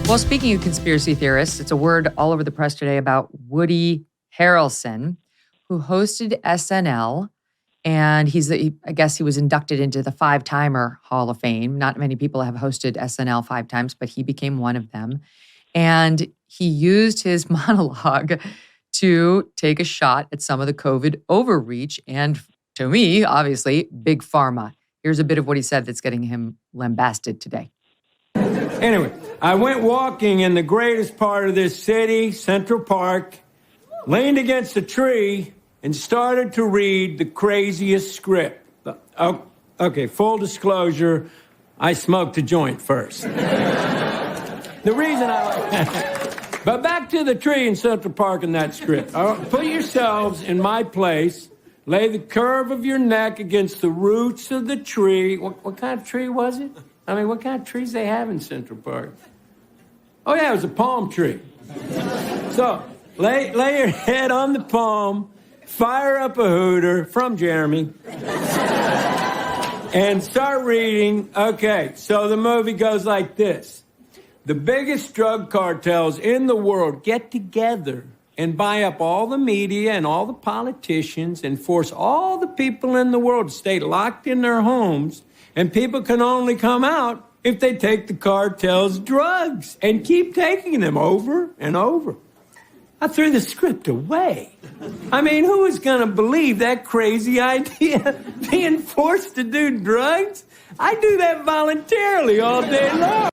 Well, speaking of conspiracy theorists, it's a word all over the press today about Woody Harrelson, who hosted SNL. And I guess he was inducted into the 5-timer Hall of Fame. Not many people have hosted SNL 5 times, but he became one of them. And he used his monologue to take a shot at some of the COVID overreach. And to me, obviously, Big Pharma. Here's a bit of what he said that's getting him lambasted today. Anyway, I went walking in the greatest part of this city, Central Park, leaned against a tree, and started to read the craziest script. Oh, okay, full disclosure, I smoked a joint first. The reason but back to the tree in Central Park and that script. Put yourselves in my place, lay the curve of your neck against the roots of the tree. What kind of tree was it? I mean, what kind of trees they have in Central Park? Oh, yeah, it was a palm tree. So, lay your head on the palm, fire up a hooter from Jeremy, and start reading. Okay, so the movie goes like this. The biggest drug cartels in the world get together and buy up all the media and all the politicians and force all the people in the world to stay locked in their homes. And people can only come out if they take the cartel's drugs and keep taking them over and over. I threw the script away. I mean, who is going to believe that crazy idea? Being forced to do drugs? I do that voluntarily all day long.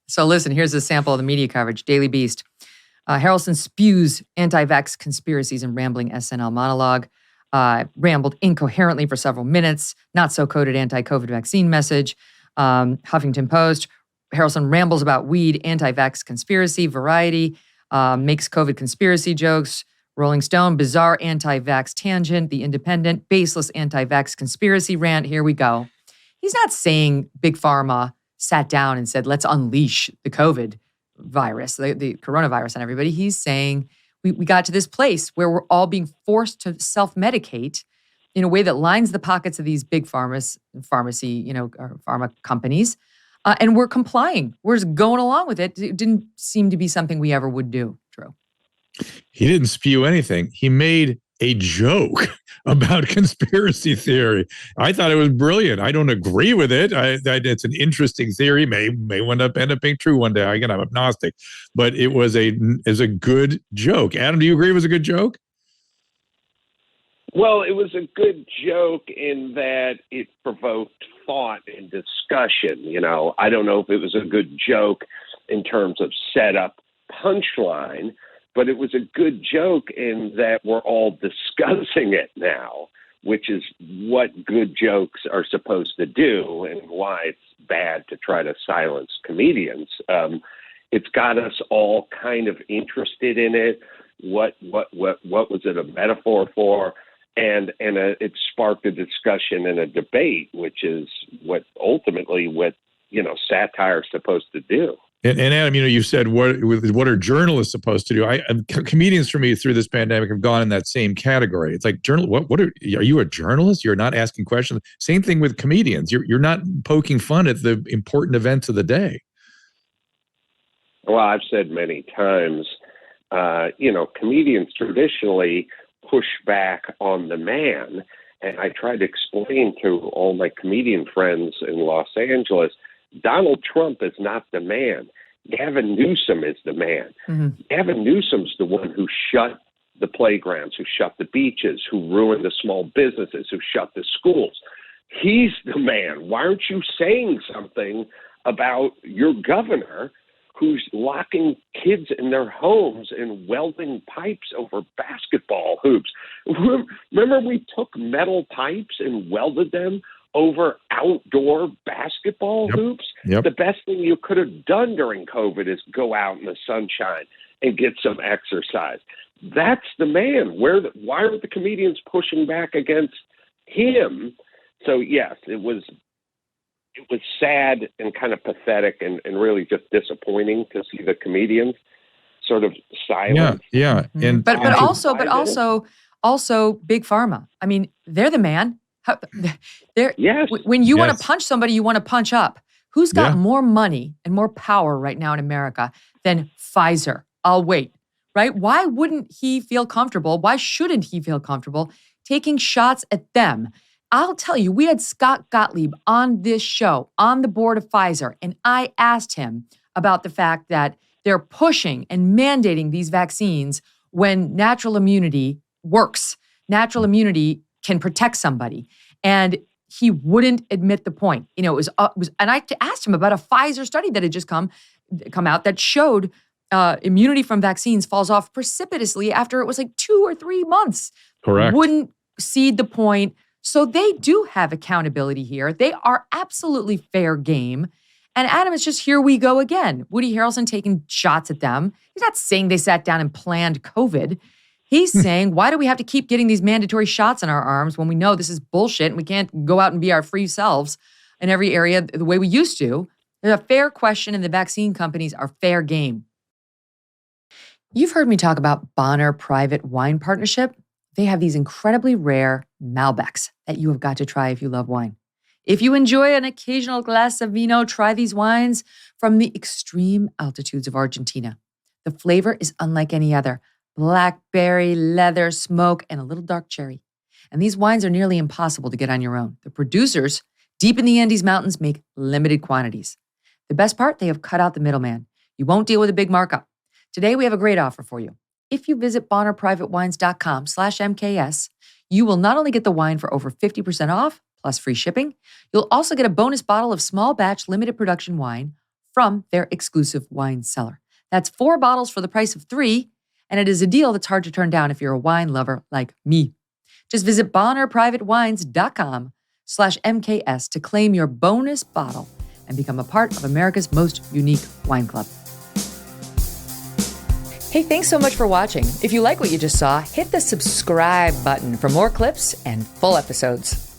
So listen, here's a sample of the media coverage. Daily Beast. Harrelson spews anti-vax conspiracies in rambling SNL monologue. Rambled incoherently for several minutes. Not so coded anti-COVID vaccine message. Huffington Post. Harrelson rambles about weed, anti-vax conspiracy. Variety makes COVID conspiracy jokes. Rolling Stone, bizarre anti-vax tangent. The Independent, baseless anti-vax conspiracy rant. Here we go. He's not saying Big Pharma sat down and said, let's unleash the COVID virus, the coronavirus on everybody. He's saying we got to this place where we're all being forced to self-medicate in a way that lines the pockets of these big pharma companies. And we're complying. We're just going along with it. It didn't seem to be something we ever would do, Drew. He didn't spew anything. He made a joke about conspiracy theory. I thought it was brilliant. I don't agree with it. It's an interesting theory. May end up being true one day. Again, I'm agnostic. But it was a good joke. Adam, do you agree it was a good joke? Well, it was a good joke in that it provoked thought and discussion. You know, I don't know if it was a good joke in terms of setup, punchline, but it was a good joke in that we're all discussing it now, which is what good jokes are supposed to do and why it's bad to try to silence comedians. It's got us all kind of interested in it. What was it a metaphor for? And it sparked a discussion and a debate, which is what satire is supposed to do. And Adam, you said what are journalists supposed to do? Comedians for me through this pandemic have gone in that same category. It's like are you a journalist? You're not asking questions. Same thing with comedians. You're not poking fun at the important events of the day. Well, I've said many times, comedians traditionally push back on the man. And I try to explain to all my comedian friends in Los Angeles, Donald Trump is not the man. Gavin Newsom is the man. Mm-hmm. Gavin Newsom's the one who shut the playgrounds, who shut the beaches, who ruined the small businesses, who shut the schools. He's the man. Why aren't you saying something about your governor who's locking kids in their homes and welding pipes over basketball hoops? Remember we took metal pipes and welded them over outdoor basketball hoops? Yep. The best thing you could have done during COVID is go out in the sunshine and get some exercise. That's the man. Why aren't the comedians pushing back against him? So yes, it was sad and kind of pathetic and really just disappointing to see the comedians sort of silent. Yeah. And but also Big Pharma. I mean, they're the man. Yes. When you want to punch somebody, you want to punch up. Who's got Yeah. more money and more power right now in America than Pfizer? I'll wait, right? Why wouldn't he feel comfortable? Why shouldn't he feel comfortable taking shots at them? I'll tell you, we had Scott Gottlieb on this show, on the board of Pfizer, and I asked him about the fact that they're pushing and mandating these vaccines when natural immunity works. Natural immunity can protect somebody. And he wouldn't admit the point. You know, it was, and I asked him about a Pfizer study that had just come out that showed immunity from vaccines falls off precipitously after it was like 2 or 3 months. Correct. Wouldn't cede the point. So they do have accountability here. They are absolutely fair game. And Adam, it's just here we go again. Woody Harrelson taking shots at them. He's not saying they sat down and planned COVID. He's saying, why do we have to keep getting these mandatory shots in our arms when we know this is bullshit and we can't go out and be our free selves in every area the way we used to? There's a fair question and the vaccine companies are fair game. You've heard me talk about Bonner Private Wine Partnership. They have these incredibly rare Malbecs that you have got to try if you love wine. If you enjoy an occasional glass of vino, try these wines from the extreme altitudes of Argentina. The flavor is unlike any other. Blackberry, leather, smoke, and a little dark cherry. And these wines are nearly impossible to get on your own. The producers, deep in the Andes Mountains, make limited quantities. The best part, they have cut out the middleman. You won't deal with a big markup. Today, we have a great offer for you. If you visit bonnerprivatewines.com/MKS, you will not only get the wine for over 50% off, plus free shipping, you'll also get a bonus bottle of small batch limited production wine from their exclusive wine cellar. That's 4 bottles for the price of 3, and it is a deal that's hard to turn down if you're a wine lover like me. Just visit bonnerprivatewines.com/MKS to claim your bonus bottle and become a part of America's most unique wine club. Hey, thanks so much for watching. If you like what you just saw, hit the subscribe button for more clips and full episodes.